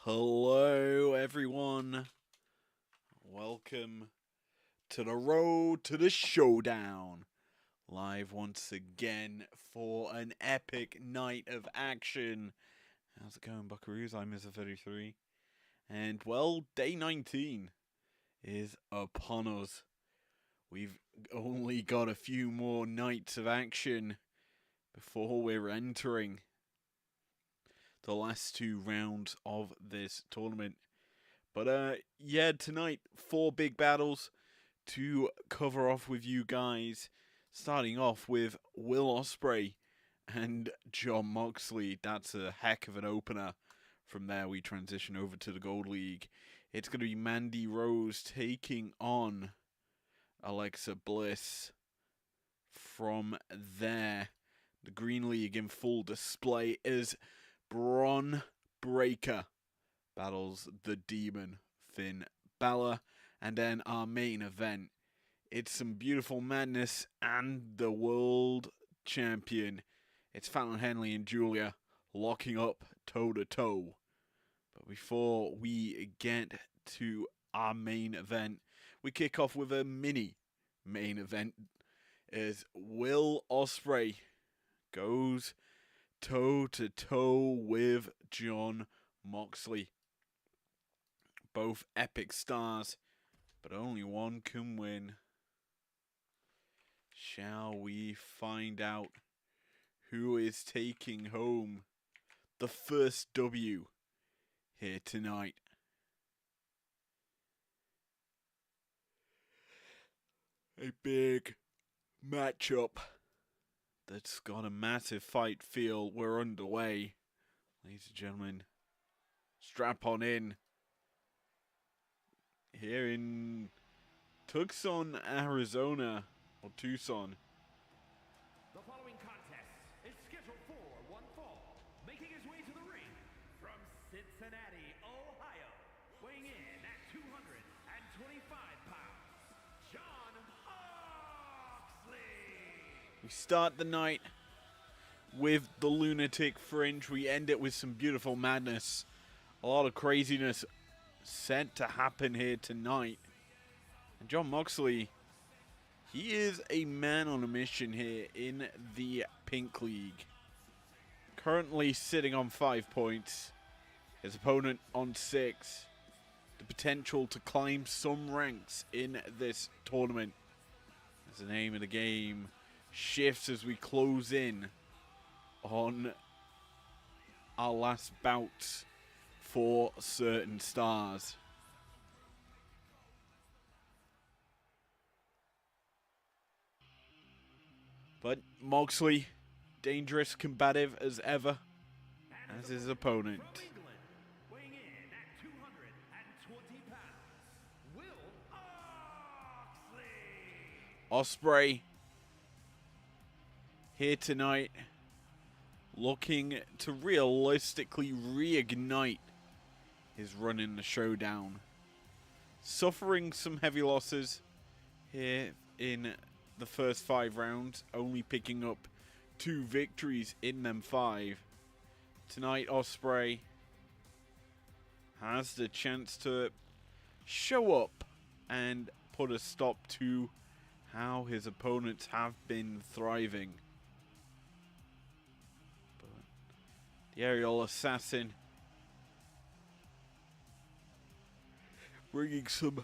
Hello, everyone. Welcome to the road to the showdown. Live once again for an epic night of action. How's it going, buckaroos? I'm Mr. 33. And, well, day 19 is upon us. We've only got a few more nights of action before we're entering the last two rounds of this tournament. But yeah, tonight, 4 big battles to cover off with you guys. Starting off with Will Ospreay and Jon Moxley. That's a heck of an opener. From there, we transition over to the Gold League. It's going to be Mandy Rose taking on Alexa Bliss. From there, the Green League in full display is Bron Breakker battles the Demon Finn Balor. And then our main event, it's some beautiful madness and the world champion. It's Fallon Henley and Julia locking up toe to toe. But before we get to our main event, we kick off with a mini main event as Will Ospreay goes toe to toe with Jon Moxley. Both epic stars, but only one can win. Shall we find out who is taking home the first W here tonight? A big matchup that's got a massive fight feel. We're underway. Ladies and gentlemen, strap on in. Here in Tucson, Arizona, or Tucson. The following contest is scheduled for one fall, making his way to the ring from Cincinnati, Ohio, weighing in at 225 pounds, Jon Moxley. We start the night with the Lunatic Fringe. We end it with some beautiful madness. A lot of craziness set to happen here tonight. And Jon Moxley, he is a man on a mission here in the Pink League. Currently sitting on 5 points. His opponent on 6. The potential to climb some ranks in this tournament. As the name of the game shifts as we close in on our last bouts for certain stars. But Moxley, dangerous, combative as ever, as his opponent. From England, weighing in at 220 pounds, Will Ospreay. Ospreay here tonight, looking to realistically reignite his run in the Showdown. Suffering some heavy losses here in the first 5 rounds, only picking up 2 victories in them 5. Tonight, Ospreay has the chance to show up and put a stop to how his opponents have been thriving. But the aerial assassin bringing some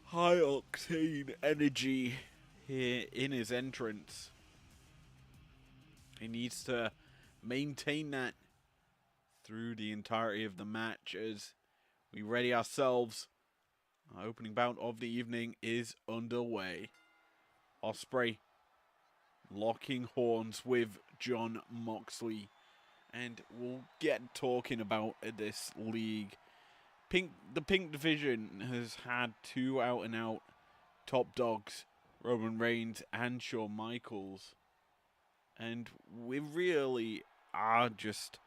high octane energy here in his entrance. He needs to maintain that through the entirety of the match as we ready ourselves. Our opening bout of the evening is underway. Ospreay locking horns with Jon Moxley. And we'll get talking about this league. The Pink Division has had 2 out-and-out top dogs, Roman Reigns and Shawn Michaels. And we really are just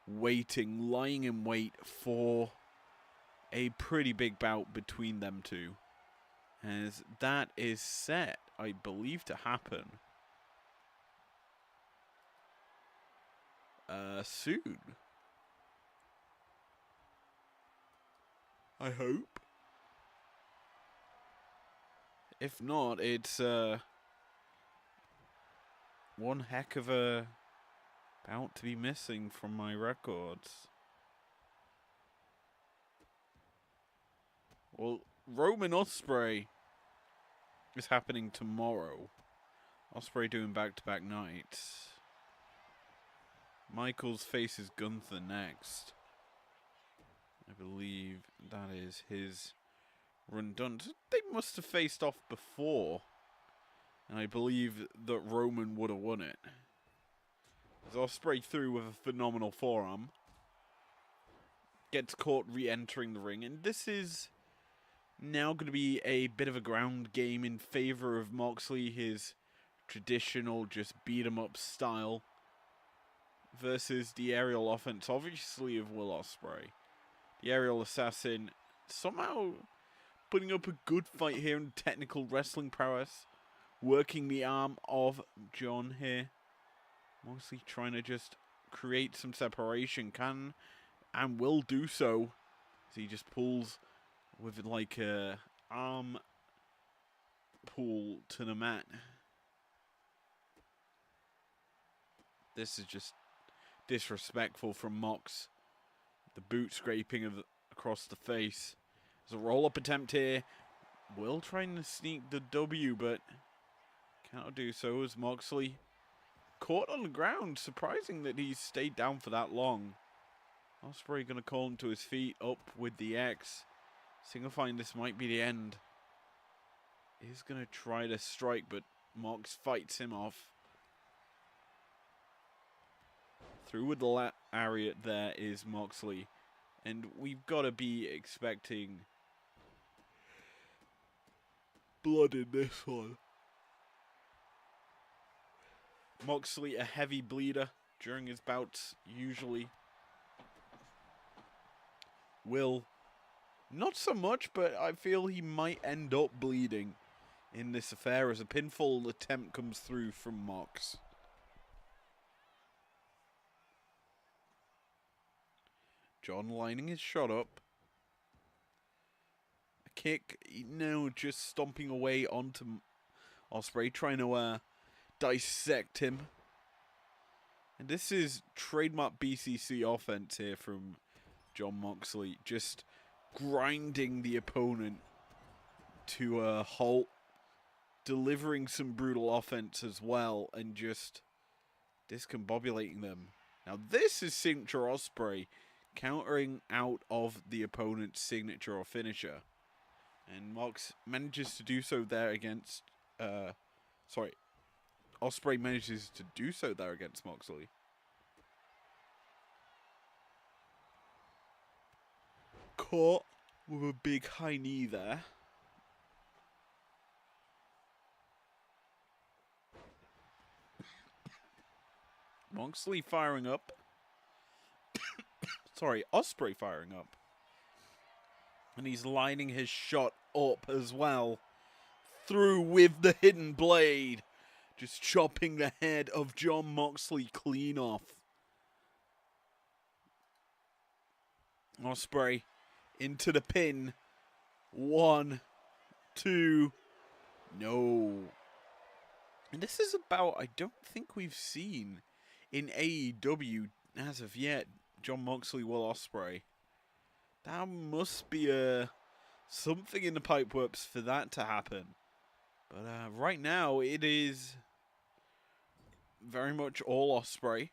waiting, lying in wait for a pretty big bout between them two. As that is set, I believe, to happen soon. I hope. If not, it's one heck of a bout to be missing from my records. Well, Roman Ospreay is happening tomorrow. Ospreay doing back-to-back nights. Michaels faces Gunther next. I believe that is his run done. They must have faced off before. And I believe that Roman would have won it. As Ospreay through with a phenomenal forearm. Gets caught re-entering the ring. And this is now going to be a bit of a ground game in favor of Moxley. His traditional just beat-em-up style. Versus the aerial offense, obviously, of Will Ospreay. The aerial assassin somehow putting up a good fight here in technical wrestling prowess. Working the arm of John here. Mostly trying to just create some separation. Can and will do so. As he just pulls with like a arm pull to the mat. This is just disrespectful from Mox. The boot scraping across the face. There's a roll-up attempt here. Will trying to sneak the W, but cannot do so as Moxley caught on the ground. Surprising that he's stayed down for that long. Ospreay going to call him to his feet, up with the X. Signifying this might be the end. He's going to try to strike, but Mox fights him off. Through with the lariat there is Moxley. And we've got to be expecting blood in this one. Moxley, a heavy bleeder during his bouts, usually. Will, not so much, but I feel he might end up bleeding in this affair as a pinfall attempt comes through from Mox. John lining his shot up. A kick, now just stomping away onto Ospreay, trying to dissect him. And this is trademark BCC offense here from John Moxley. Just grinding the opponent to a halt. Delivering some brutal offense as well. And just discombobulating them. Now this is signature Ospreay. Countering out of the opponent's signature or finisher. And Mox manages to do so there against... Ospreay manages to do so there against Moxley. Caught with a big high knee there. Moxley firing up. Ospreay firing up. And he's lining his shot up as well. Through with the hidden blade. Just chopping the head of John Moxley clean off. Ospreay into the pin. 1, 2. No. And this is about, I don't think we've seen in AEW as of yet, John Moxley, Will Ospreay. That must be something in the pipe works for that to happen. But right now, it is very much all Ospreay.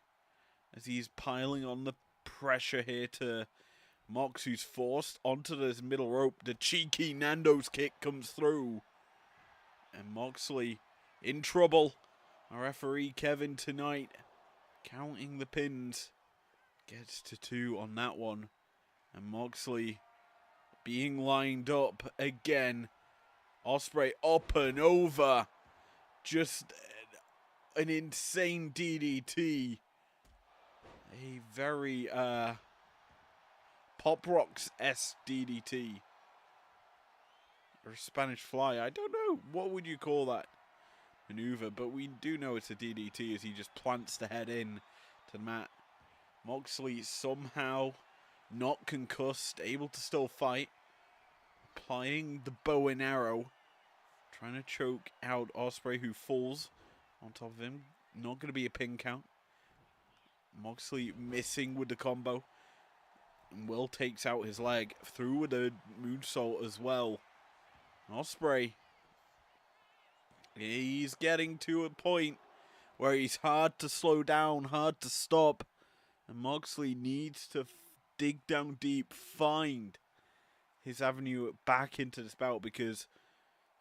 As he's piling on the pressure here to Mox, who's forced onto this middle rope. The cheeky Nando's kick comes through. And Moxley in trouble. Our referee, Kevin, tonight, counting the pins. Gets to 2 on that one. And Moxley being lined up again. Ospreay up and over. Just an insane DDT. A very Pop Rocks-esque DDT. Or Spanish Fly. I don't know. What would you call that maneuver? But we do know it's a DDT as he just plants the head in to the mat. Moxley somehow not concussed, able to still fight. applying the bow and arrow. Trying to choke out Ospreay, who falls on top of him. Not going to be a pin count. Moxley missing with the combo. And Will takes out his leg. Through with a moonsault as well. Ospreay. He's getting to a point where he's hard to slow down, hard to stop. And Moxley needs to dig down deep, find his avenue back into this bout, because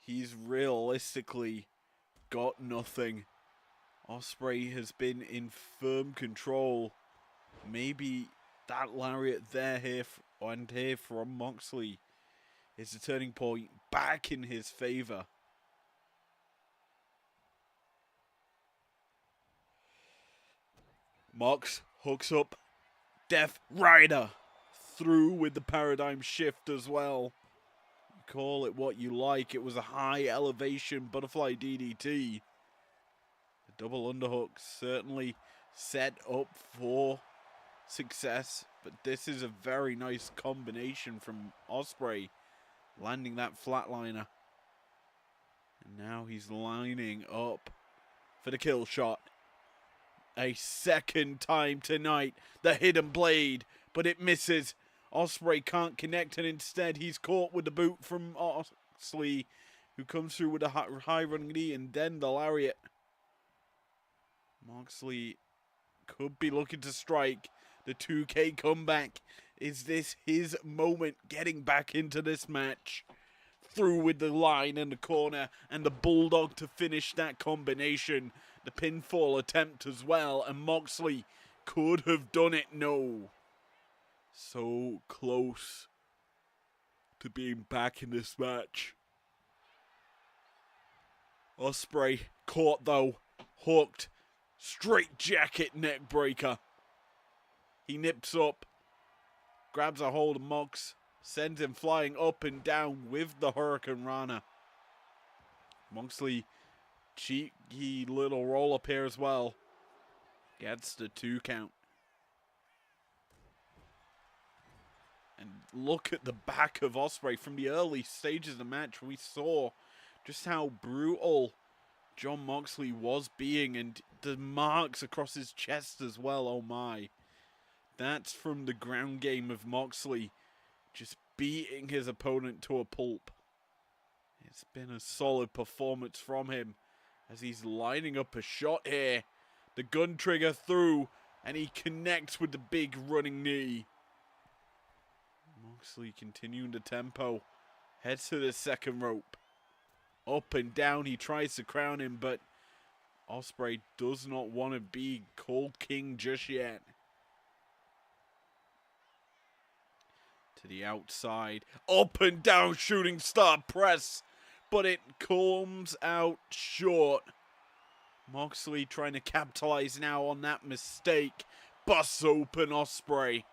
he's realistically got nothing. Ospreay has been in firm control. Maybe that lariat here from Moxley is the turning point back in his favor. Mox hooks up Death Rider through with the paradigm shift as well. Call it what you like. It was a high elevation butterfly DDT. The double underhook certainly set up for success, but this is a very nice combination from Ospreay, landing that flatliner. And now he's lining up for the kill shot. A second time tonight, the hidden blade, but it misses. Ospreay can't connect, and instead he's caught with the boot from Moxley, who comes through with a high running knee and then the lariat. Moxley could be looking to strike the 2K comeback. Is this his moment, getting back into this match? Through with the line in the corner and the bulldog to finish that combination. The pinfall attempt as well, and Moxley could have done it. No. So close to being back in this match. Ospreay caught though, hooked, straight jacket neck breaker. He nips up, grabs a hold of Mox, sends him flying up and down with the Hurricane Rana. Moxley, cheeky little roll up here as well. Gets the 2 count. And look at the back of Ospreay. From the early stages of the match, we saw just how brutal Jon Moxley was being, and the marks across his chest as well. Oh my. That's from the ground game of Moxley, just beating his opponent to a pulp. It's been a solid performance from him as he's lining up a shot here. The gun trigger through, and he connects with the big running knee. Moxley continuing the tempo, heads to the second rope. Up and down, he tries to crown him, but Ospreay does not want to be called king just yet. To the outside, up and down shooting star press, but it comes out short. Moxley trying to capitalize now on that mistake. Busts open Ospreay.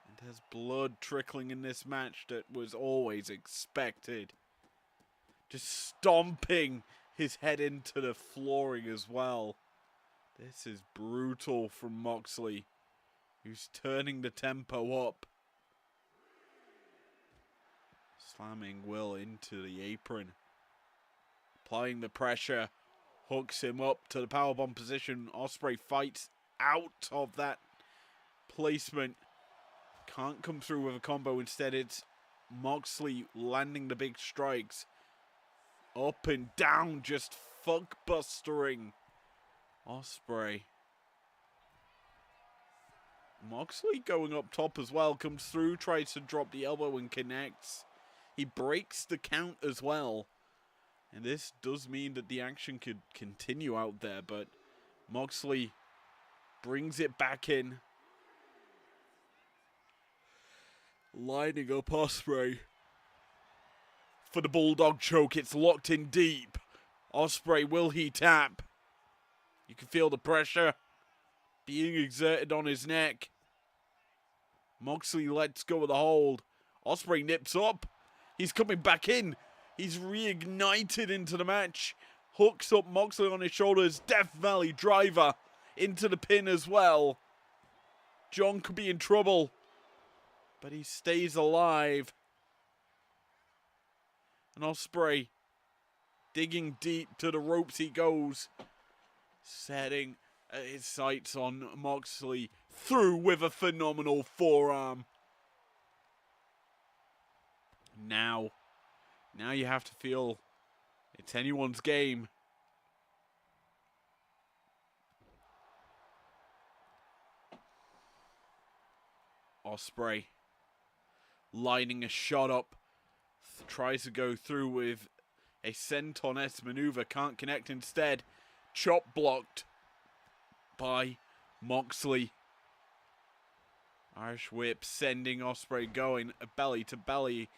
And there's blood trickling in this match that was always expected. Just stomping his head into the flooring as well. This is brutal from Moxley, who's turning the tempo up. Slamming Will into the apron. Applying the pressure. Hooks him up to the powerbomb position. Ospreay fights out of that placement. Can't come through with a combo. Instead, it's Moxley landing the big strikes. Up and down, just fuckbustering Ospreay. Moxley going up top as well. Comes through, tries to drop the elbow and connects. He breaks the count as well. And this does mean that the action could continue out there, but Moxley brings it back in. Lining up Ospreay for the bulldog choke. It's locked in deep. Ospreay, will he tap? You can feel the pressure being exerted on his neck. Moxley lets go of the hold. Ospreay nips up. He's coming back in. He's reignited into the match. Hooks up Moxley on his shoulders. Death Valley driver into the pin as well. Jon could be in trouble, but he stays alive. And Ospreay digging deep to the ropes he goes. Setting his sights on Moxley. Through with a phenomenal forearm. Now you have to feel it's anyone's game. Ospreay lining a shot up. Tries to go through with a senton-esque maneuver. Can't connect instead. Chop blocked by Moxley. Irish whip sending Ospreay going. A belly to belly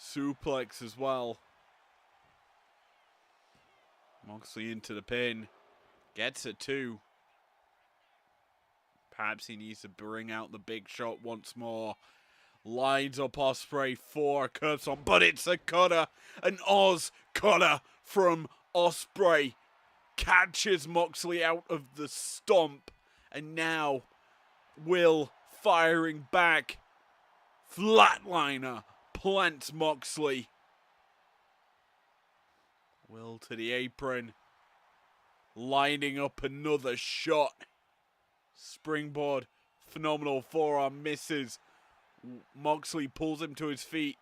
suplex as well. Moxley into the pin. Gets it too. Perhaps he needs to bring out the big shot once more. Lines up Ospreay for a curse on, but it's a cutter. An Oz cutter from Ospreay. Catches Moxley out of the stomp. And now Will firing back. Flatliner plants Moxley. Will to the apron. Lining up another shot. Springboard. Phenomenal forearm misses. Moxley pulls him to his feet.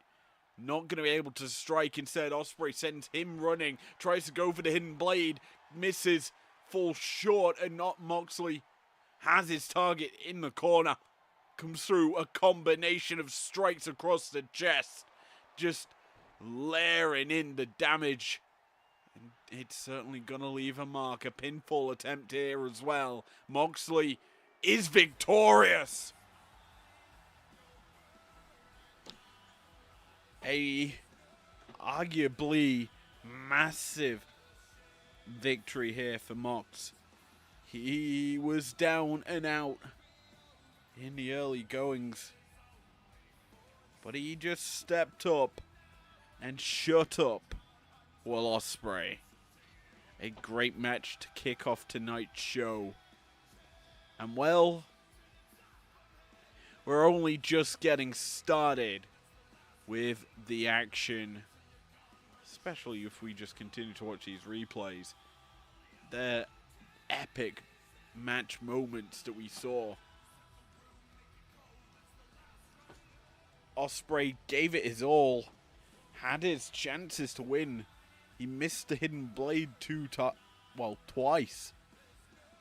Not going to be able to strike. Instead, Ospreay sends him running. Tries to go for the hidden blade. Misses. Falls short. And not Moxley has his target in the corner. Comes through a combination of strikes across the chest. Just layering in the damage. And it's certainly going to leave a mark. A pinfall attempt here as well. Moxley is victorious. A arguably massive victory here for Mox. He was down and out in the early goings, but he just stepped up and shut up Will Ospreay. A great match to kick off tonight's show. And well, we're only just getting started with the action, especially if we just continue to watch these replays. The epic match moments that we saw. Ospreay gave it his all, had his chances to win. He missed the hidden blade twice.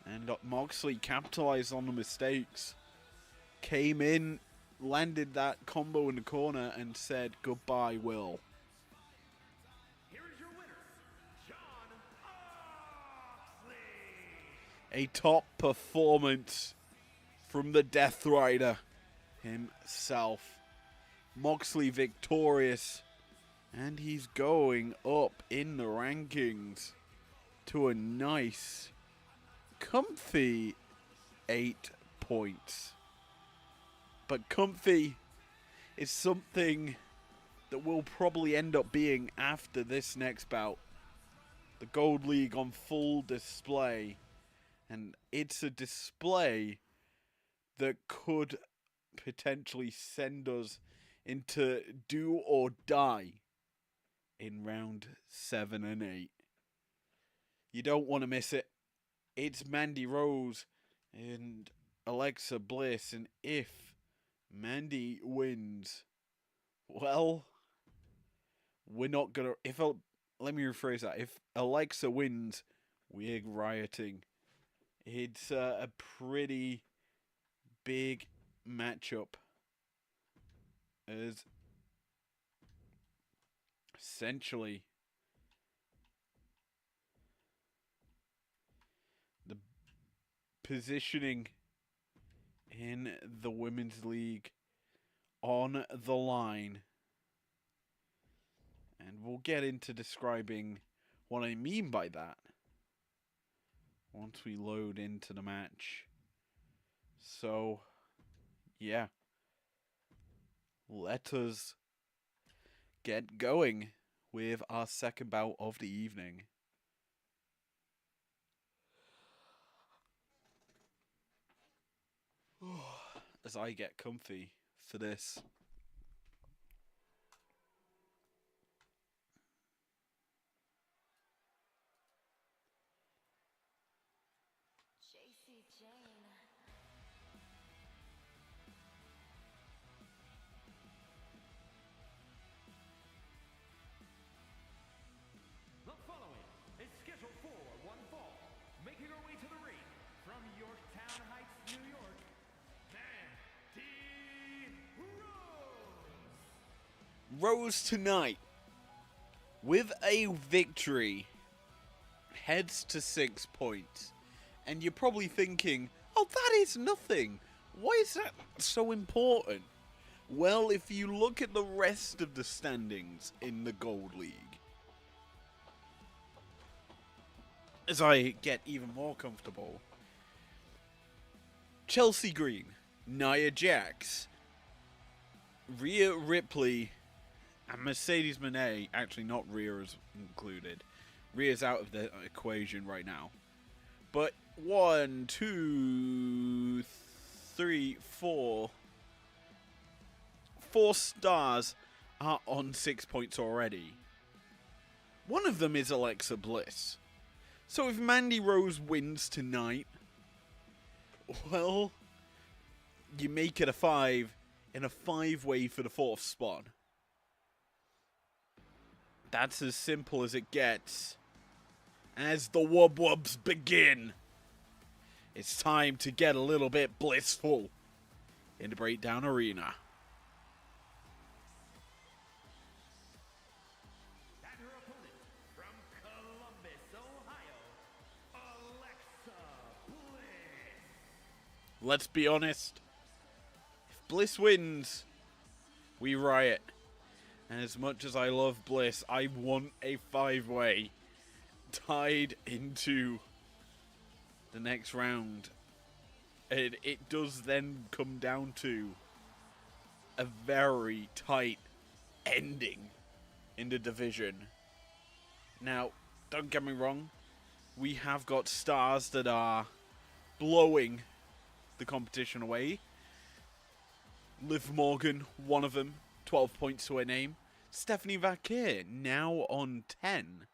And Moxley capitalized on the mistakes. Came in, landed that combo in the corner, and said goodbye, Will. Here is your winner, Jon Moxley. A top performance from the Death Rider himself. Moxley victorious, and he's going up in the rankings to a nice, comfy 8 points. But comfy is something that will probably end up being after this next bout. The Gold League on full display. And it's a display that could potentially send us into do or die in round 7 and 8. You don't want to miss it. It's Mandy Rose and Alexa Bliss, and if Mandy wins, well, we're not gonna. Let me rephrase that. If Alexa wins, we're rioting. It's a pretty big matchup, as essentially the positioning in the Women's League on the line. And we'll get into describing what I mean by that once we load into the match. So, yeah. Let us get going with our second bout of the evening. As I get comfy for this. Rose tonight, with a victory, heads to 6 points. And you're probably thinking, oh, that is nothing. Why is that so important? Well, if you look at the rest of the standings in the Gold League, as I get even more comfortable, Chelsea Green, Nia Jax, Rhea Ripley, and Mercedes Moné, actually not Rhea is included. Rhea's out of the equation right now. But 1, 2, 3, 4. 4 stars are on 6 points already. One of them is Alexa Bliss. So if Mandy Rose wins tonight, well, you make it a 5 in a 5-way for the 4th spot. That's as simple as it gets. As the Wub Wubs begin, it's time to get a little bit blissful in the Breakdown Arena. And her opponent from Columbus, Ohio, Alexa Bliss. Let's be honest. If Bliss wins, we riot. And as much as I love Bliss, I want a 5-way tied into the next round. And it does then come down to a very tight ending in the division. Now, don't get me wrong, we have got stars that are blowing the competition away. Liv Morgan, one of them, 12 points to her name. Stephanie Vakir, now on 10.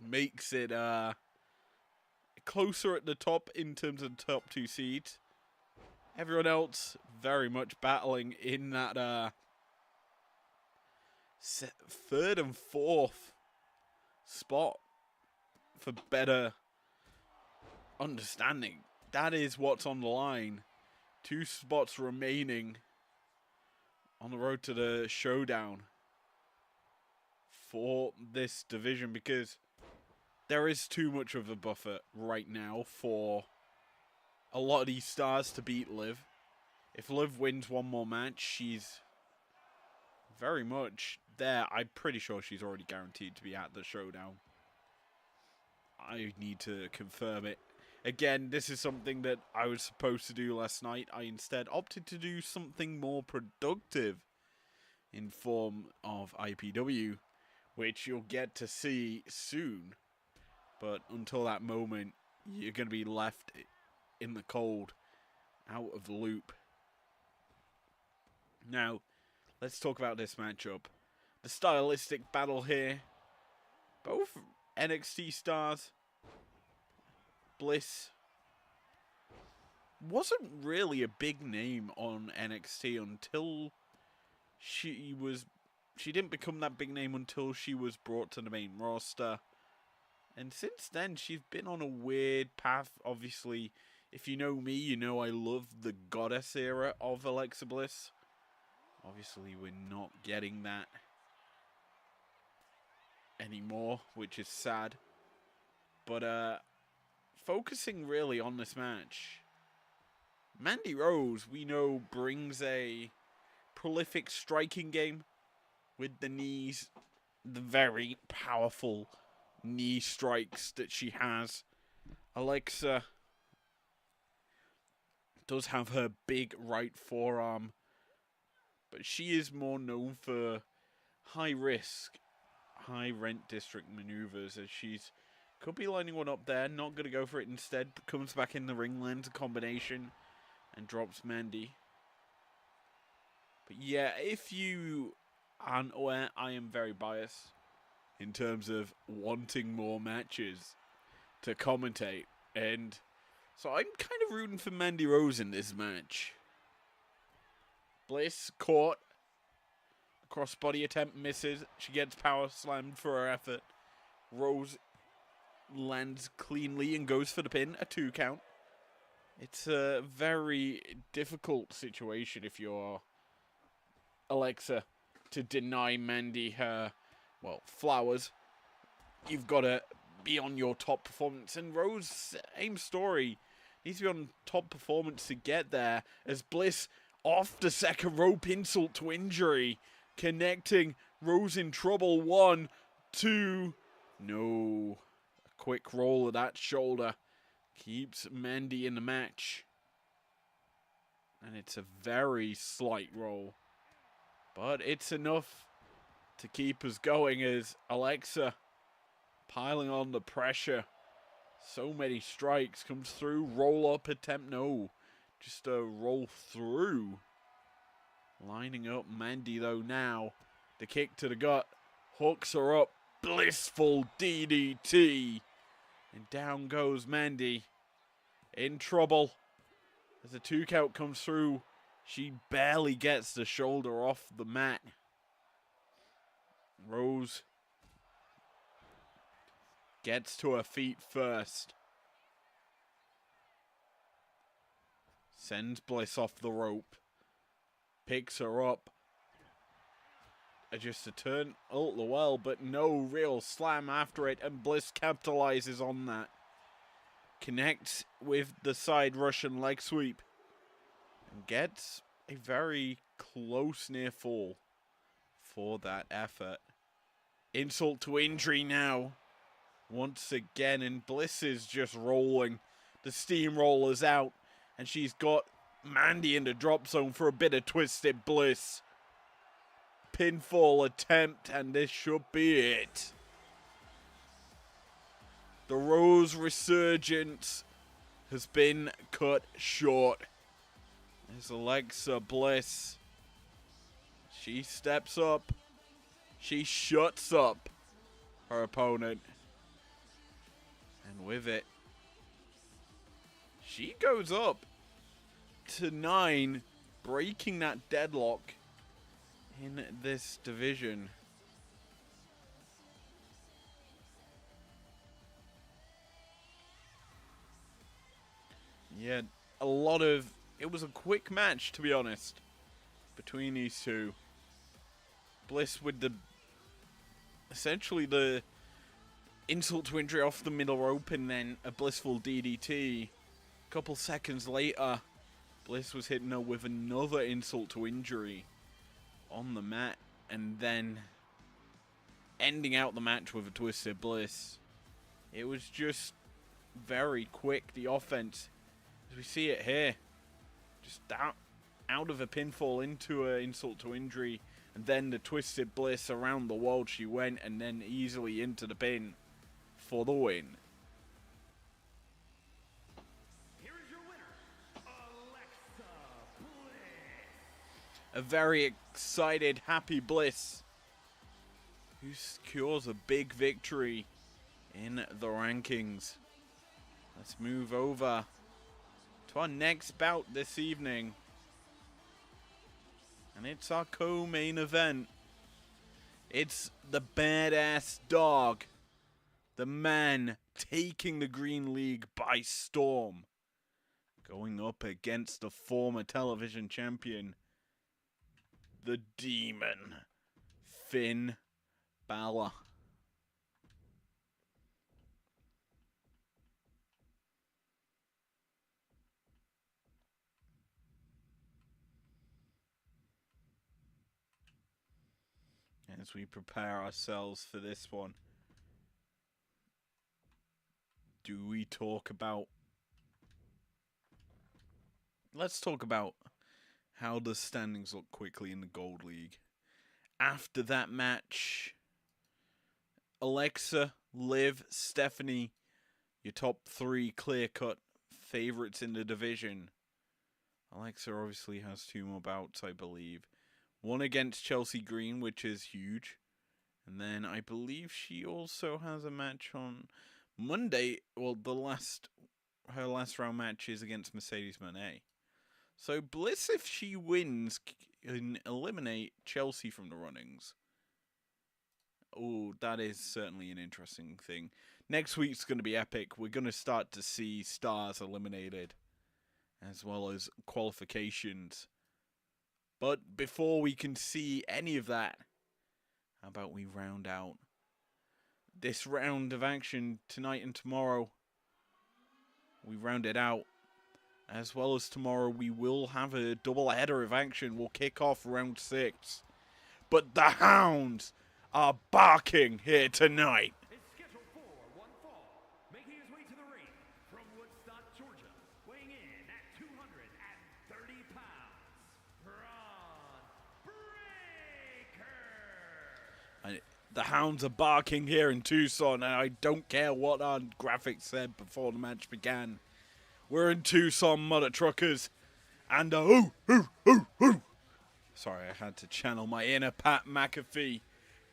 Makes it closer at the top in terms of the top 2 seeds. Everyone very much battling in that 3rd and 4th spot for better understanding. That is what's on the line. 2 spots remaining on the road to the Showdown for this division, because there is too much of a buffer right now for a lot of these stars to beat Liv. If Liv wins one more match, she's very much there. I'm pretty sure she's already guaranteed to be at the Showdown. I need to confirm it. Again, this is something that I was supposed to do last night. I instead opted to do something more productive in form of IPW, which you'll get to see soon. But until that moment, you're going to be left in the cold, out of the loop. Now, let's talk about this matchup. The stylistic battle here. Both NXT stars. Bliss wasn't really a big name on NXT until she didn't become that big name until she was brought to the main roster. And since then, she's been on a weird path. Obviously, if you know me, you know I love the goddess era of Alexa Bliss. Obviously, we're not getting that anymore, which is sad. But, focusing really on this match, Mandy Rose, we know, brings a prolific striking game with the knees, the very powerful knee strikes that she has. Alexa does have her big right forearm, but she is more known for high risk, high rent district maneuvers, as she's could be lining one up there, not going to go for it instead, comes back in the ring, lands a combination, and drops Mandy. But yeah, if you aren't aware, I am very biased in terms of wanting more matches to commentate. And so I'm kind of rooting for Mandy Rose in this match. Bliss caught. Crossbody attempt misses. She gets power slammed for her effort. Rose lands cleanly and goes for the pin, a 2 count. It's a very difficult situation if you're Alexa to deny Mandy her, well, flowers. You've got to be on your top performance. And Rose, same story. Needs to be on top performance to get there. As Bliss off the second rope, insult to injury. Connecting, Rose in trouble. 1, 2. No. A quick roll of that shoulder keeps Mandy in the match. And it's a very slight roll. But it's enough to keep us going as Alexa piling on the pressure. So many strikes. Comes through. Roll up attempt. No. Just a roll through. Lining up Mandy though now. The kick to the gut. Hooks her up. Blissful DDT. And down goes Mandy. In trouble. As the 2 count comes through. She barely gets the shoulder off the mat. Rose gets to her feet first. Sends Bliss off the rope. Picks her up. Just a turn ult the well, but no real slam after it, and Bliss capitalizes on that. Connects with the side Russian leg sweep. And gets a very close near fall for that effort. Insult to injury now. Once again, and Bliss is just rolling. The steamroller's out, and she's got Mandy in the drop zone for a bit of Twisted Bliss. Pinfall attempt, and this should be it. The Rose resurgence has been cut short. There's Alexa Bliss. She steps up. She shuts up her opponent. And with it, she goes up to 9, breaking that deadlock in this division. Yeah, it was a quick match, to be honest, between these two. Bliss with essentially the insult to injury off the middle rope, and then a blissful DDT. A couple seconds later, Bliss was hitting her with another insult to injury on the mat, and then ending out the match with a Twisted Bliss. It was just very quick, the offense, as we see it here. Just out of a pinfall into an insult to injury, and then the Twisted Bliss. Around the world she went, and then easily into the pin for the win. Here is your winner, Alexa Bliss. A very excited, happy Bliss, who secures a big victory in the rankings. Let's move over to our next bout this evening. And it's our co-main event. It's the badass dog. The man taking the Green League by storm. Going up against the former television champion, the Demon, Finn Balor. As we prepare ourselves for this one, do we talk about... Let's talk about how the standings look quickly in the Gold League. After that match, Alexa, Liv, Stephanie, your top 3 clear-cut favorites in the division. Alexa obviously has 2 more bouts, I believe. One against Chelsea Green, which is huge. And then I believe she also has a match on Monday. Well, her last round match is against Mercedes Moné. So Bliss, if she wins, can eliminate Chelsea from the runnings. Oh, that is certainly an interesting thing. Next week's going to be epic. We're going to start to see stars eliminated, as well as qualifications. But before we can see any of that, how about we round out this round of action tonight and tomorrow? We round it out. As well as tomorrow, we will have a double header of action. We'll kick off round 6. But the hounds are barking here tonight. Is scheduled for one fall, making his way to the ring from Woodstock, Georgia, weighing in at 230 pounds, Braun Breaker. The hounds are barking here in Tucson, and I don't care what our graphics said before the match began. We're in Tucson, mother truckers, and hoo. Sorry, I had to channel my inner Pat McAfee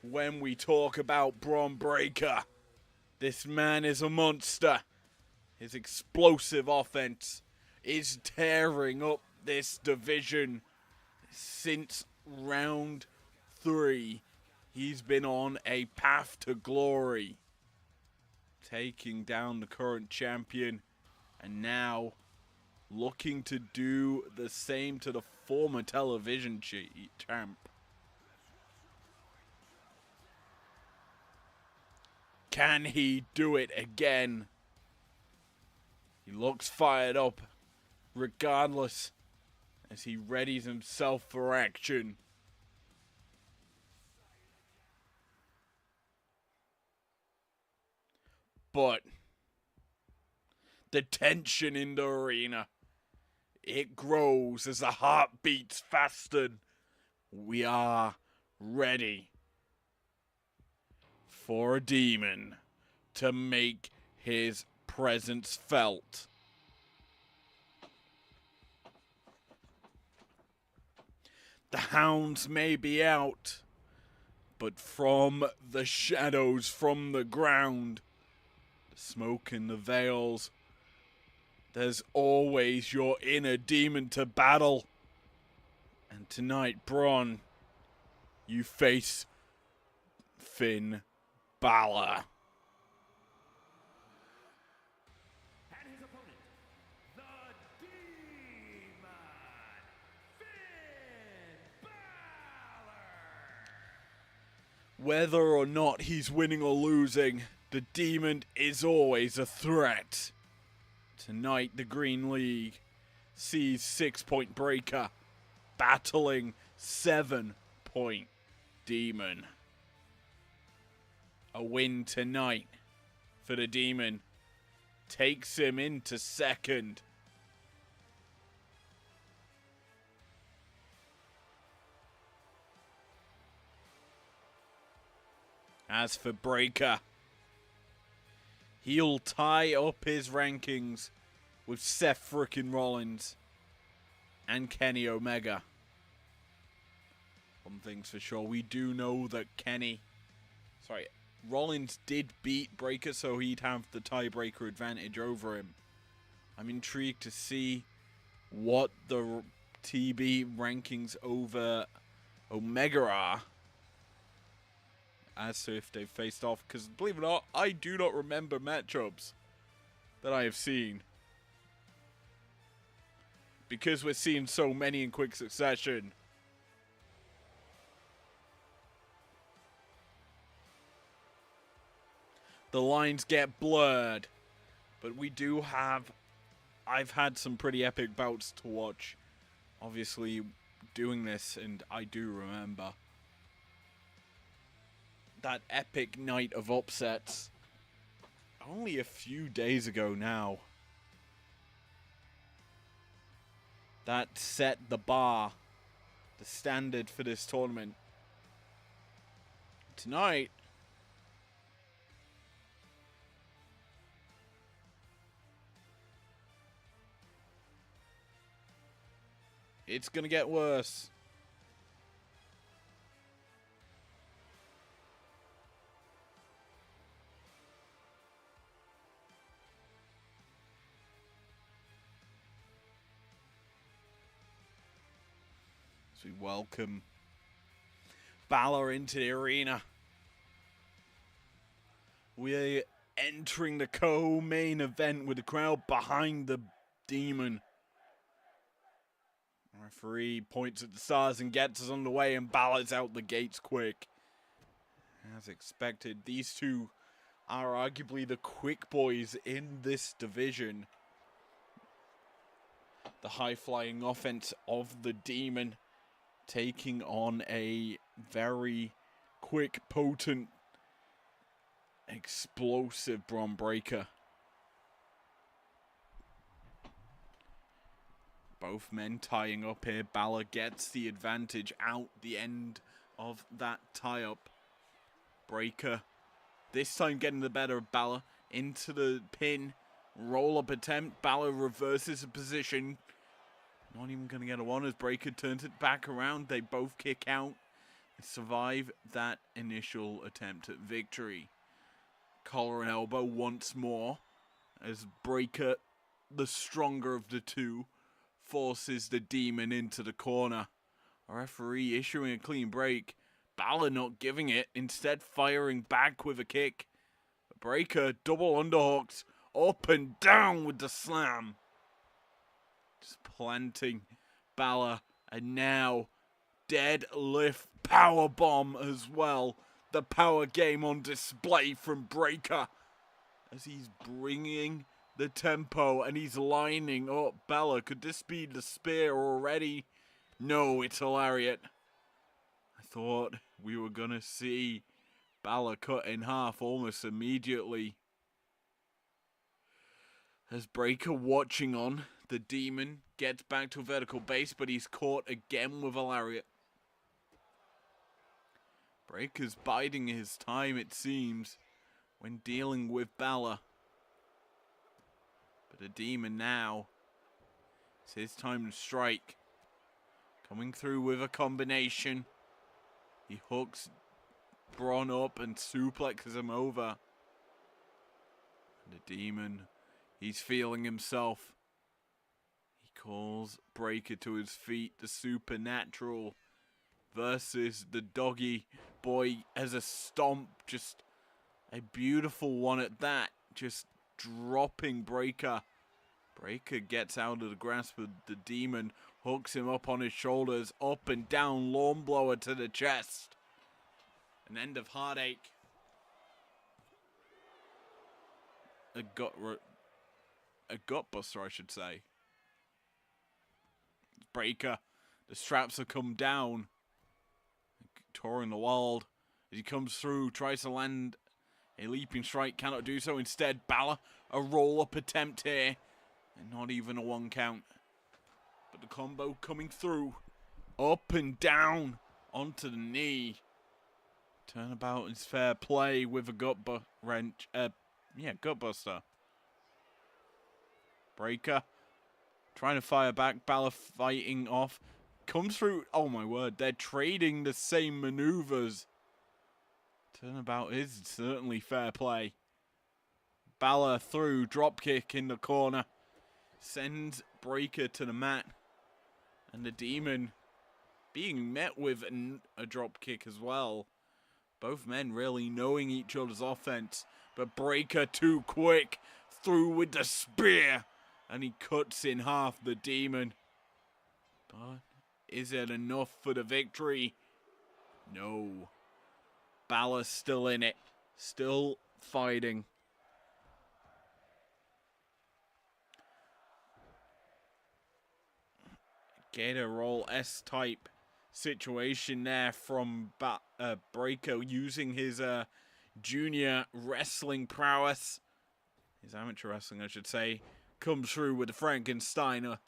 when we talk about Braun Breaker. This man is a monster. His explosive offense is tearing up this division since round 3. He's been on a path to glory, taking down the current champion, and now looking to do the same to the former television champ. Can he do it again? He looks fired up, regardless, as he readies himself for action. But the tension in the arena, it grows as the heart beats faster. We are ready for a demon to make his presence felt. The hounds may be out, but from the shadows, from the ground, the smoke and the veils, there's always your inner demon to battle. And tonight, Braun, you face Finn Balor. And his opponent, the Demon, Finn Balor. Whether or not he's winning or losing, the Demon is always a threat. Tonight, the Green League sees 6-Point Breaker battling 7-Point Demon. A win tonight for the Demon takes him into second. As for Breaker, he'll tie up his rankings with Seth frickin' Rollins and Kenny Omega. One thing's for sure, we do know that Rollins did beat Breaker, so he'd have the tiebreaker advantage over him. I'm intrigued to see what the TB rankings over Omega are, as to if they've faced off, because believe it or not, I do not remember matchups that I have seen, because we're seeing so many in quick succession. The lines get blurred, but we do have, I've had some pretty epic bouts to watch, obviously doing this, and I do remember that epic night of upsets only a few days ago now. That set the bar, the standard for this tournament. Tonight, it's gonna get worse. As we welcome Balor into the arena. We're entering the co-main event with the crowd behind the Demon. Our Referee points at the stars and gets us underway, and Balor's out the gates quick. As expected, these two are arguably the quick boys in this division. The high-flying offense of the Demon taking on a very quick, potent, explosive Bron Breakker. Both men tying up here. Balor gets the advantage out the end of that tie-up. Breakker this time getting the better of Balor into the pin. Roll-up attempt. Balor reverses the position. Not even going to get a one as Breakker turns it back around. They both kick out and survive that initial attempt at victory. Collar and elbow once more as Breakker, the stronger of the two, forces the Demon into the corner. A referee issuing a clean break. Balor not giving it, instead firing back with a kick. Breakker double underhooks, up and down with the slam. Just planting Balor, and now deadlift powerbomb as well. The power game on display from Breakker as he's bringing the tempo and he's lining up Balor. Could this be the spear already? No, it's a lariat. I thought we were going to see Balor cut in half almost immediately. As Breakker watching on, the Demon gets back to a vertical base, but he's caught again with a lariat. Breakker's biding his time, it seems, when dealing with Balor. But the Demon now, it's his time to strike. Coming through with a combination. He hooks Bron up and suplexes him over. And the Demon, he's feeling himself. He calls Breakker to his feet. The Supernatural versus the Doggy Boy as a stomp. Just a beautiful one at that. Just dropping Breakker. Breakker gets out of the grasp of the Demon. Hooks him up on his shoulders. Up and down. Lawn blower to the chest. An end of heartache. A gut buster, I should say. Breakker. The straps have come down. Touring the world. As he comes through, tries to land a leaping strike. Cannot do so. Instead, Balor, a roll-up attempt here. And not even a one count. But the combo coming through. Up and down. Onto the knee. Turnabout is fair play with a gut buster. Breakker trying to fire back. Balor fighting off. Comes through. Oh my word. They're trading the same maneuvers. Turnabout is certainly fair play. Balor through. Dropkick in the corner. Sends Breakker to the mat. And the Demon being met with a dropkick as well. Both men really knowing each other's offense. But Breakker too quick. Through with the spear. And he cuts in half the Demon. But is it enough for the victory? No. Balor's still in it. Still fighting. Gator roll S-type situation there from Breakker using his junior wrestling prowess. His amateur wrestling, I should say. Comes through with the Frankensteiner.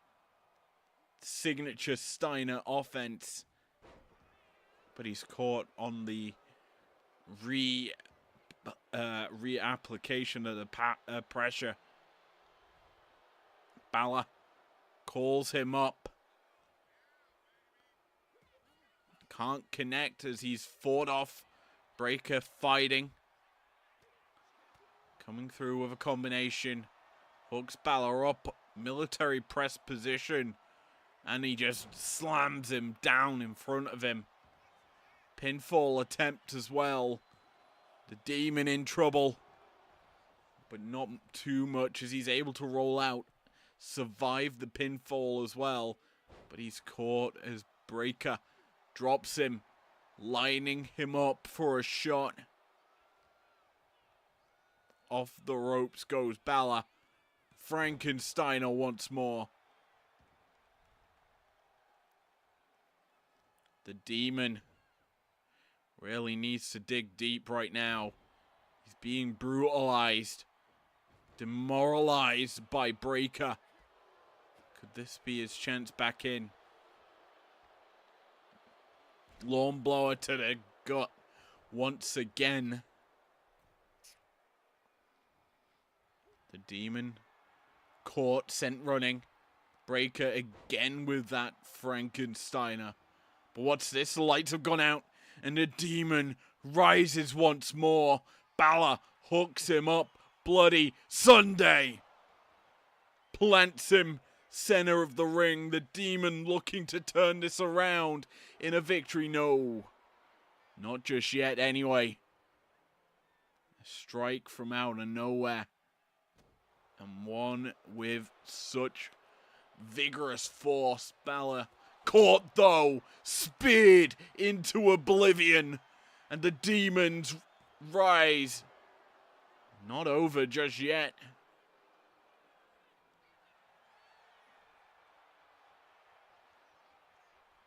Signature Steiner offense. But he's caught on the reapplication of the pressure. Balor calls him up. Can't connect as he's fought off. Breakker fighting. Coming through with a combination. Hooks Balor up. Military press position. And he just slams him down in front of him. Pinfall attempt as well. The Demon in trouble. But not too much as he's able to roll out. Survive the pinfall as well. But he's caught as Breaker drops him, lining him up for a shot. Off the ropes goes Balor. Frankensteiner once more. The Demon really needs to dig deep right now. He's being brutalized, demoralized by Breaker. Could this be his chance back in? Lawn blower to the gut once again. The Demon caught, sent running. Breaker again with that Frankensteiner. But what's this? The lights have gone out and the Demon rises once more. Balor hooks him up. Bloody Sunday. Plants him center of the ring. The Demon looking to turn this around in a victory. No. Not just yet anyway. A strike from out of nowhere. And one with such vigorous force. Balor caught though. Speared into oblivion. And the Demons rise. Not over just yet.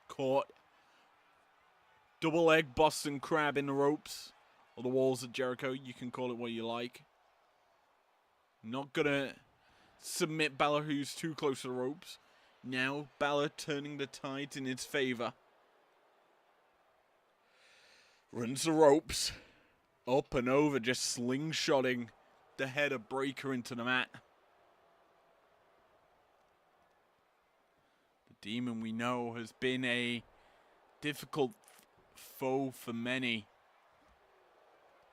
Caught. Double leg Boston Crab in the ropes. Or the walls of Jericho. You can call it what you like. Not gonna submit Balor, who's too close to the ropes. Now Balor turning the tides in his favor. Runs the ropes. Up and over, just slingshotting the head of Breaker into the mat. The Demon, we know, has been a difficult foe for many.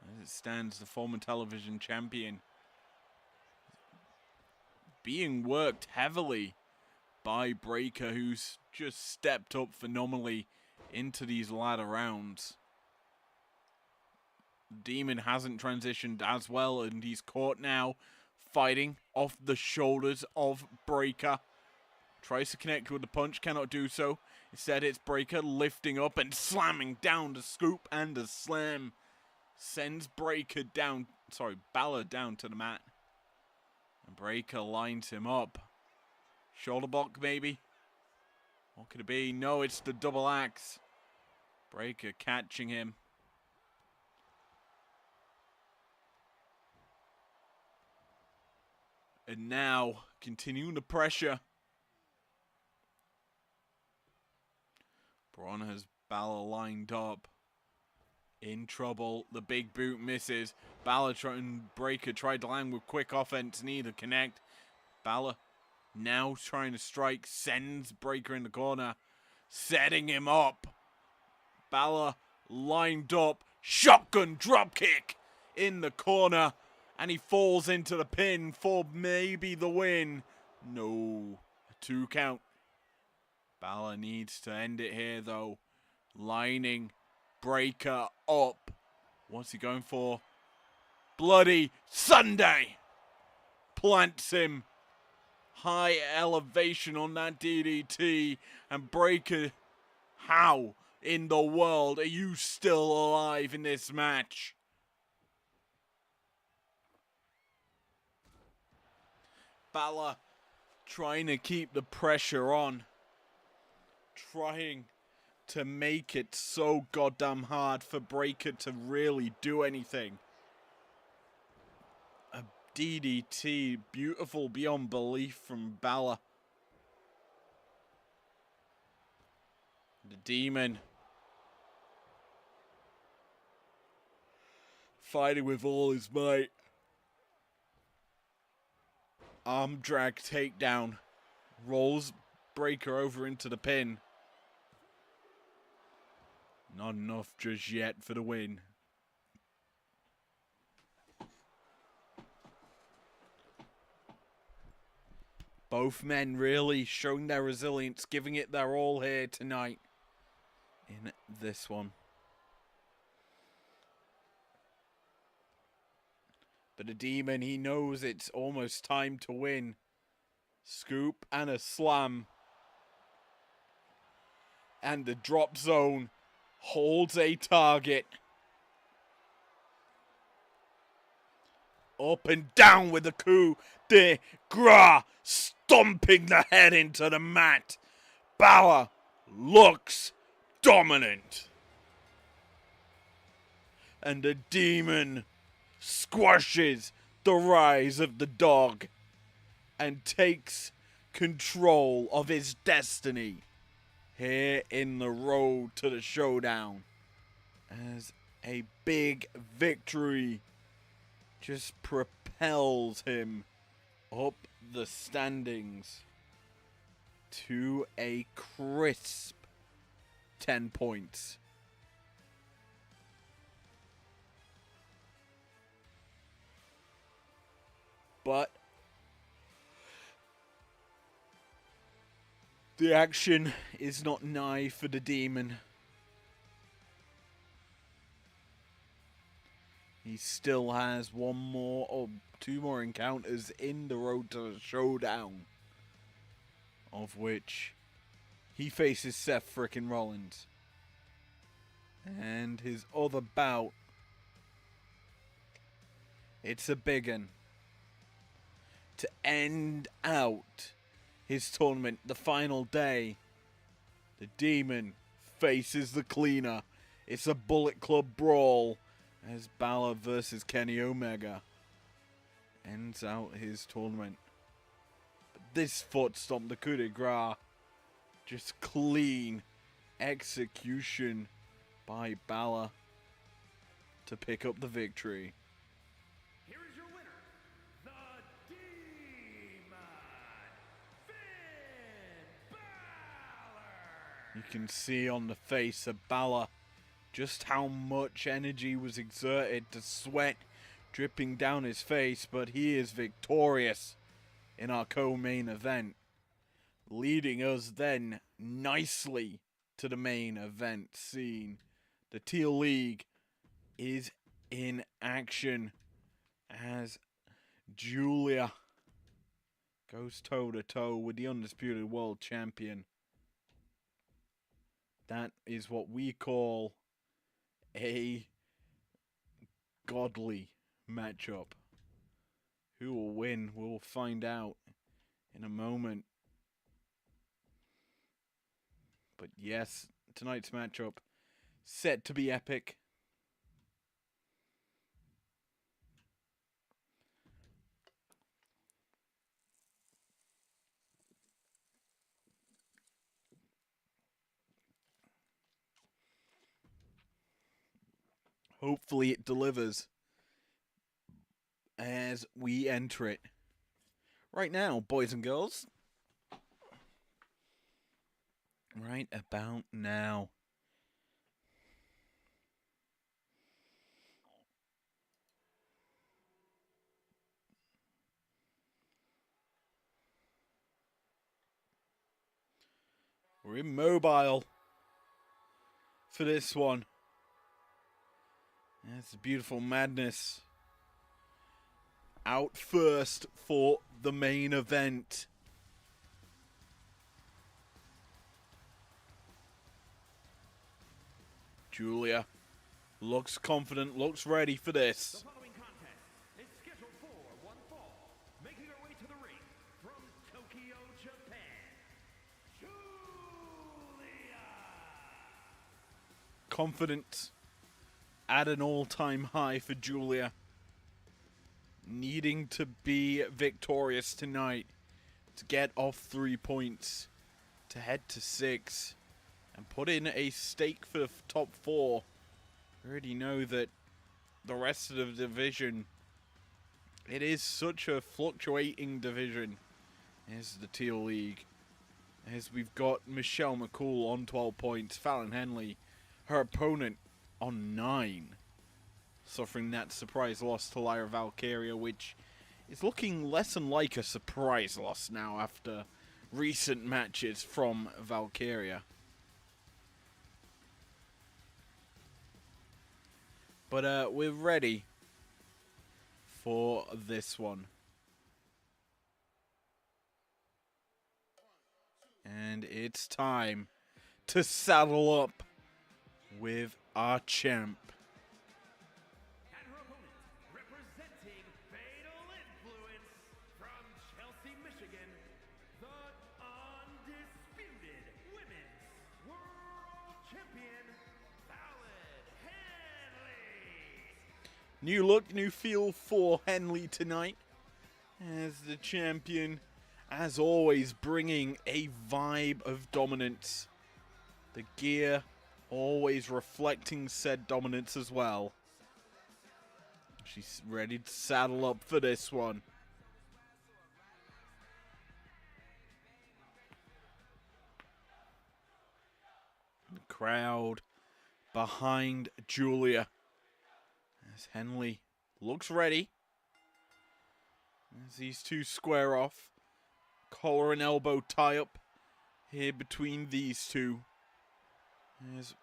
As it stands, the former television champion being worked heavily by Breaker, who's just stepped up phenomenally into these latter rounds. Demon hasn't transitioned as well, and he's caught now, fighting off the shoulders of Breaker. Tries to connect with the punch, cannot do so. Instead, it's Breaker lifting up and slamming down the scoop and the slam. Sends Breaker down, Balor down to the mat. And Breaker lines him up. Shoulder block, maybe? What could it be? No, it's the double axe. Breaker catching him. And now, continuing the pressure. Braun has Balor lined up. In trouble. The big boot misses. Balor and Breaker tried to land with quick offense. Neither connect. Balor now trying to strike. Sends Breaker in the corner. Setting him up. Balor lined up. Shotgun dropkick in the corner. And he falls into the pin for maybe the win. No. A 2 count. Balor needs to end it here though. Lining Breaker up. What's he going for? Bloody Sunday. Plants him. High elevation on that DDT. And Breaker, how in the world are you still alive in this match? Balor trying to keep the pressure on. Trying to make it so goddamn hard for Breaker to really do anything. A DDT, beautiful beyond belief from Balor. The Demon fighting with all his might. Arm drag takedown. Rolls Breaker over into the pin. Not enough just yet for the win. Both men really showing their resilience, giving it their all here tonight in this one. But the Demon, he knows it's almost time to win. Scoop and a slam. And the drop zone holds a target. Up and down with the coup de grace, stomping the head into the mat. Balor looks dominant. And the demon squashes the rise of the dog and takes control of his destiny here in the road to the showdown as a big victory just propels him up the standings to a crisp 10 points. But the action is not nigh for the demon. He still has one more or two more encounters in the road to the showdown, of which he faces Seth frickin' Rollins. And his other bout, it's a big one. To end out his tournament, the final day, the demon faces the cleaner. It's a Bullet Club brawl as Balor versus Kenny Omega ends out his tournament. But this foot stomp, the coup de grace, just clean execution by Balor to pick up the victory. Here is your winner, the Demon, Finn Balor. You can see on the face of Balor just how much energy was exerted, to sweat dripping down his face, but he is victorious in our co-main event, leading us then nicely to the main event scene. The Teal League is in action as Julia goes toe-to-toe with the Undisputed World Champion. That is what we call a godly matchup. Who will win? We'll find out in a moment. But yes, tonight's matchup set to be epic. Hopefully it delivers as we enter it. Right now, boys and girls. Right about now. We're immobile for this one. That's beautiful madness. Out first for the main event. Julia looks confident, looks ready for this. The following contest is scheduled for one fall. Making her way to the ring from Tokyo, Japan, Julia. Confident at an all-time high for Julia. Needing to be victorious tonight to get off 3 points, to head to 6, and put in a stake for the top 4. We already know that the rest of the division, it is such a fluctuating division as the Teal League. As we've got Michelle McCool on 12 points, Fallon Henley, her opponent, on 9. Suffering that surprise loss to Lyra Valkyria, which is looking less and like a surprise loss now after recent matches from Valkyria. But we're ready for this one. And it's time to saddle up with our champ. And her opponent, representing Fatal Influence from Chelsea, Michigan, the undisputed Women's World Champion, Fallon Henley. New look, new feel for Henley tonight as the champion, as always, bringing a vibe of dominance. The gear always reflecting said dominance as well. She's ready to saddle up for this one. The crowd behind Julia as Henley looks ready. As these two square off. Collar and elbow tie up here between these two. There's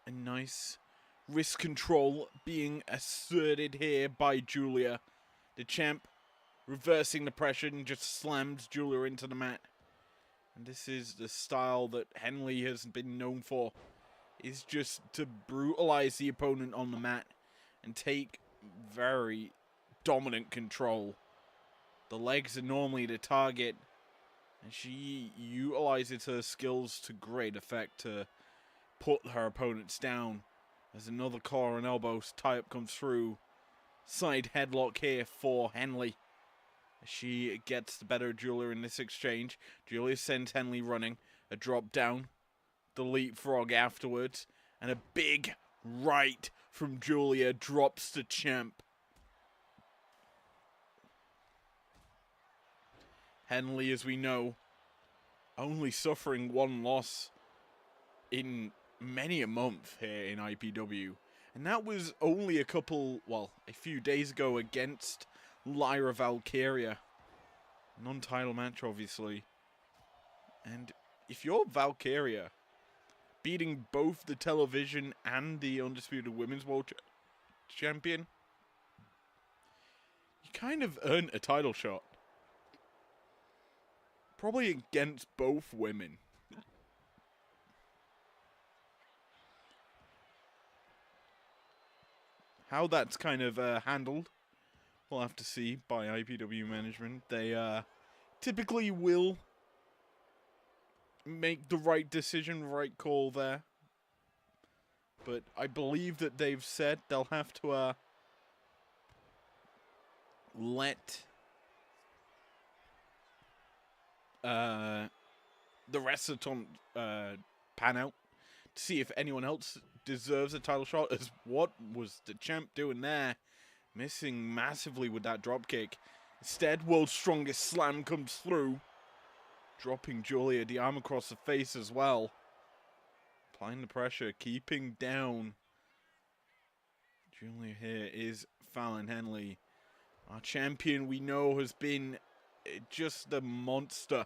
a nice wrist control being asserted here by Julia. The champ reversing the pressure and just slams Julia into the mat. And this is the style that Henley has been known for. Is just to brutalize the opponent on the mat and take very dominant control. The legs are normally the target, and she utilizes her skills to great effect to put her opponents down. As another collar and elbows tie-up comes through. Side headlock here for Henley. She gets the better of Julia in this exchange. Julia sends Henley running. A drop down. The leapfrog afterwards. And a big right from Julia drops the champ. Henley, as we know, only suffering one loss in many a month here in IPW. And that was only a few days ago against Lyra Valkyria. Non-title match, obviously. And if you're Valkyria, beating both the television and the Undisputed Women's World Champion, you kind of earn a title shot. Probably against both women. How that's kind of handled, we'll have to see by IPW management. They typically will make the right decision, right call there. But I believe that they've said they'll have to let the rest of the tournament pan out to see if anyone else deserves a title shot. As what was the champ doing there? Missing massively with that dropkick. Instead, World's Strongest Slam comes through, dropping Julia the arm across the face as well. Applying the pressure, keeping down Julia here is Fallon Henley. Our champion, we know, has been just a monster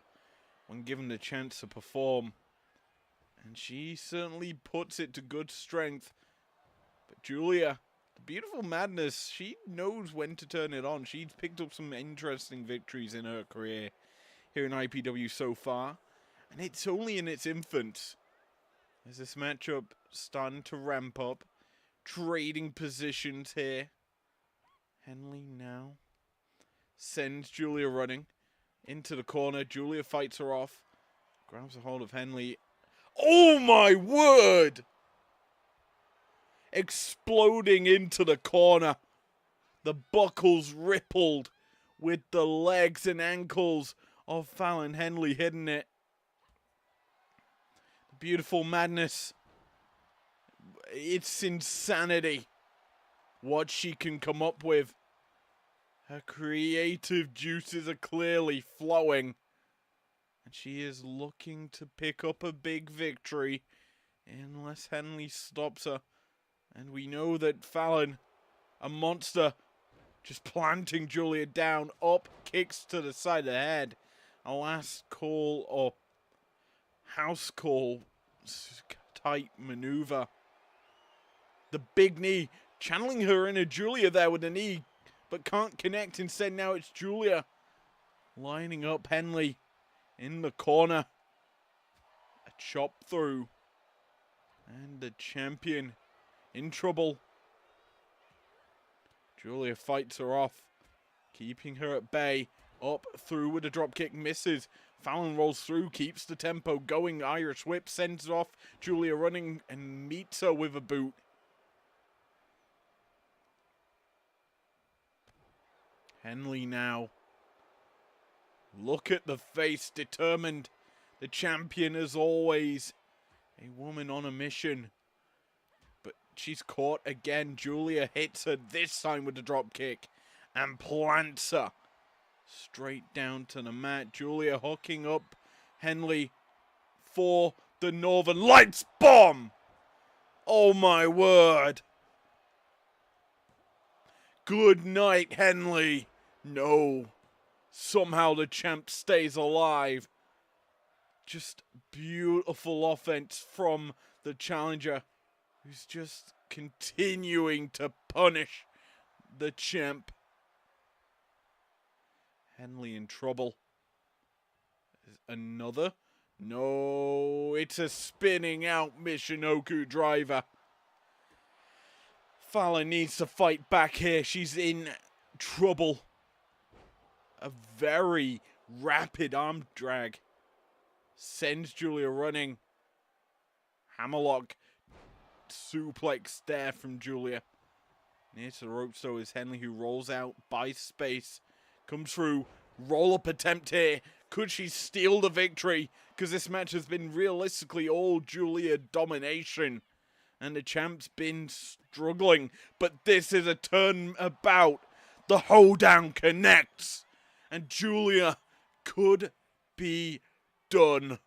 when given the chance to perform. And she certainly puts it to good strength. But Julia, the beautiful madness, she knows when to turn it on. She's picked up some interesting victories in her career here in IPW so far. And it's only in its infants. As this matchup starting to ramp up. Trading positions here. Henley now sends Julia running into the corner. Julia fights her off. Grabs a hold of Henley. Oh my word! Exploding into the corner. The buckles rippled with the legs and ankles of Fallon Henley hitting it. Beautiful madness. It's insanity what she can come up with. Her creative juices are clearly flowing. And she is looking to pick up a big victory unless Henley stops her. And we know that Fallon, a monster, just planting Julia down, up, kicks to the side of the head. A last call or house call type maneuver. The big knee, channeling her inner Julia there with the knee, but can't connect. Instead, now it's Julia lining up Henley in the corner. A chopped through. And the champion in trouble. Julia fights her off, keeping her at bay. Up, through with a dropkick, misses. Fallon rolls through, keeps the tempo going. Irish whip sends it off. Julia running and meets her with a boot. Henley now. Look at the face, determined. The champion as always. A woman on a mission. But she's caught again. Julia hits her this time with the drop kick and plants her straight down to the mat. Julia hooking up Henley for the Northern Lights bomb. Oh my word. Good night, Henley. No. Somehow the champ stays alive. Just beautiful offense from the challenger, who's just continuing to punish the champ. Henley in trouble. Another? No, it's a spinning out Michinoku driver. Fallon needs to fight back here. She's in trouble. A very rapid arm drag sends Julia running. Hammerlock suplex there from Julia. Near to the ropes though is Henley, who rolls out, buys space, comes through, roll-up attempt here. Could she steal the victory? Because this match has been realistically all Julia domination. And the champ's been struggling. But this is a turnabout. The hoedown connects. And Julia could be done.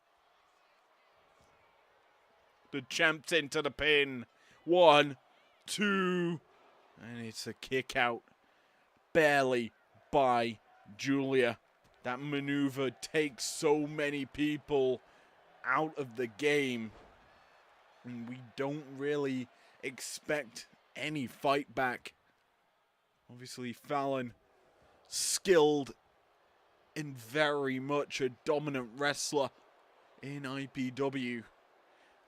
The champ's into the pin. 1, 2. And it's a kick out. Barely by Julia. That maneuver takes so many people out of the game. And we don't really expect any fight back. Obviously, Fallon, skilled and very much a dominant wrestler in IPW.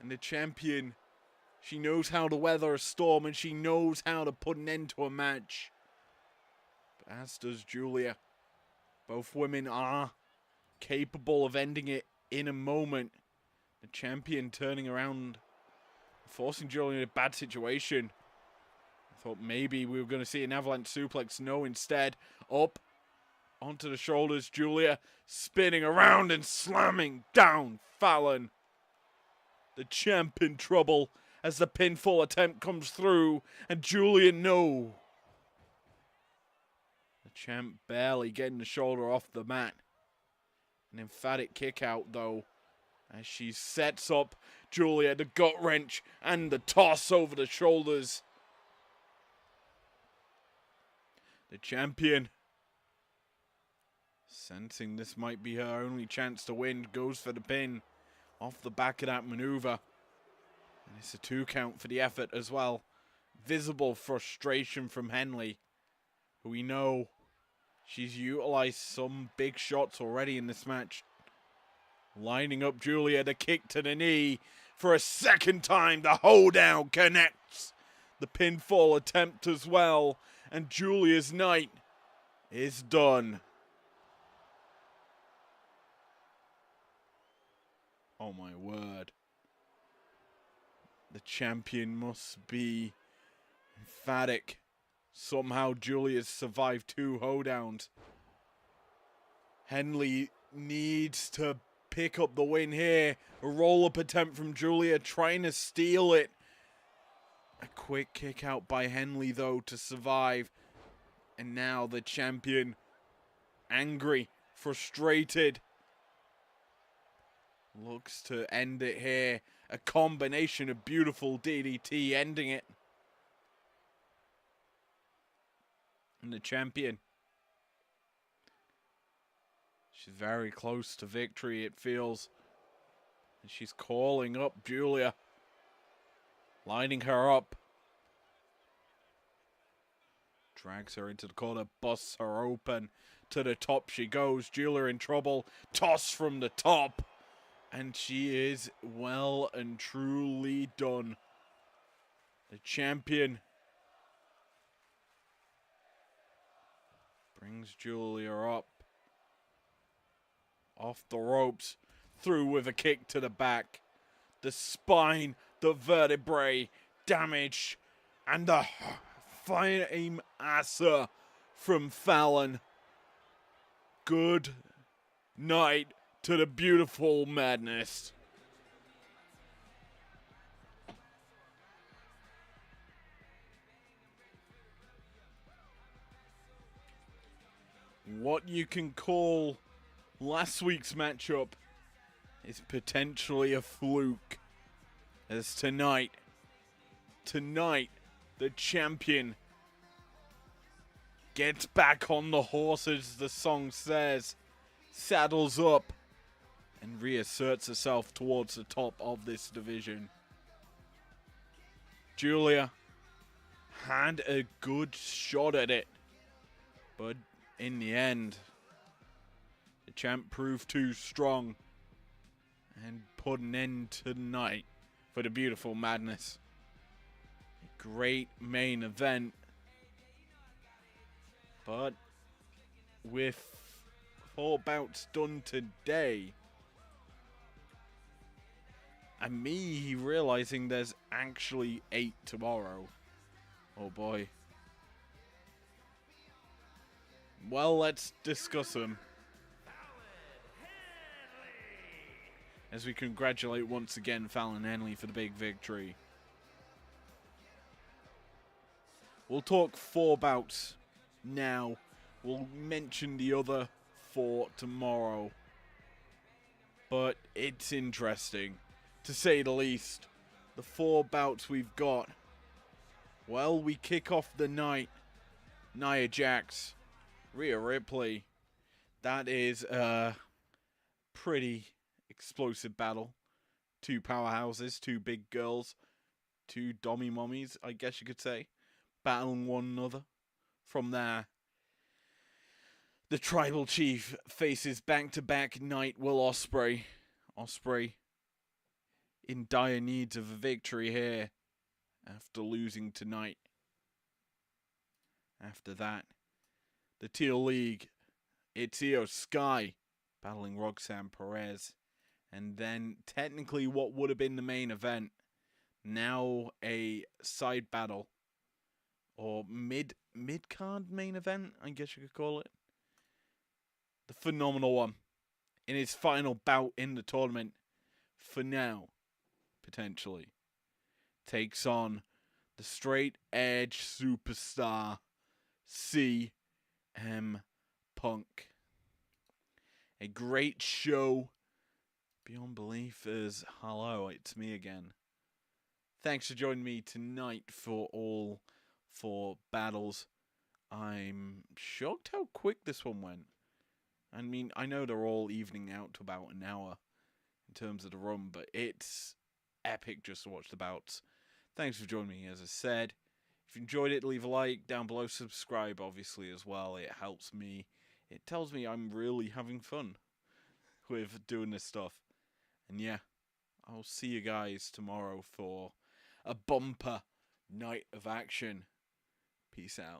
And the champion, she knows how to weather a storm and she knows how to put an end to a match. But as does Julia. Both women are capable of ending it in a moment. The champion turning around, forcing Julia in a bad situation. I thought maybe we were going to see an avalanche suplex. No, instead, up onto the shoulders. Julia spinning around and slamming down Fallon. The champ in trouble as the pinfall attempt comes through. And Julia, no. The champ barely getting the shoulder off the mat. An emphatic kick out though, as she sets up Julia, the gut wrench and the toss over the shoulders. The champion, sensing this might be her only chance to win, goes for the pin off the back of that maneuver. And it's a 2 count for the effort as well. Visible frustration from Henley, who we know she's utilized some big shots already in this match. Lining up Julia, the kick to the knee for a second time. The hoedown connects. The pinfall attempt as well. And Julia's night is done. Oh my word. The champion must be emphatic. Somehow Julia's survived 2 hoedowns. Henley needs to pick up the win here. A roll-up attempt from Julia, trying to steal it. A quick kick out by Henley though to survive. And now the champion, angry, frustrated, looks to end it here. A combination of beautiful DDT ending it. And the champion, she's very close to victory, it feels. And she's calling up Julia, lining her up. Drags her into the corner, busts her open. To the top she goes. Julia in trouble. Toss from the top. And she is well and truly done. The champion brings Julia up. Off the ropes. Through with a kick to the back. The spine, the vertebrae damage, and the fine asser from Fallon. Good night to the beautiful madness. What you can call last week's matchup is potentially a fluke. As tonight, the champion gets back on the horse, as the song says, saddles up, and reasserts herself towards the top of this division. Julia had a good shot at it, but in the end, the champ proved too strong and put an end to the night for the beautiful madness. A great main event, but with 4 bouts done today, and me realizing there's actually 8 tomorrow. Oh boy. Well, let's discuss them. As we congratulate once again Fallon Henley for the big victory. We'll talk 4 bouts now. We'll mention the other 4 tomorrow. But it's interesting, to say the least. The 4 bouts we've got. Well, we kick off the night. Nia Jax, Rhea Ripley. That is a pretty explosive battle. 2 powerhouses, 2 big girls, 2 dommy mommies, I guess you could say, battling one another. From there, the tribal chief faces back-to-back Night Will Ospreay. Ospreay in dire needs of a victory here after losing tonight. After that, the Teal League, it's Io Sky battling Roxanne Perez. And then technically what would have been the main event, now a side battle, or mid-card main event, I guess you could call it. The Phenomenal One, in his final bout in the tournament, for now, potentially, takes on the straight edge superstar, CM Punk. A great show. Beyond belief is hello, it's me again. Thanks for joining me tonight for all 4 battles. I'm shocked how quick this one went. I mean, I know they're all evening out to about an hour in terms of the run, but it's epic just to watch the bouts. Thanks for joining me, as I said. If you enjoyed it, leave a like down below, subscribe obviously as well. It helps me. It tells me I'm really having fun with doing this stuff. And yeah, I'll see you guys tomorrow for a bumper night of action. Peace out.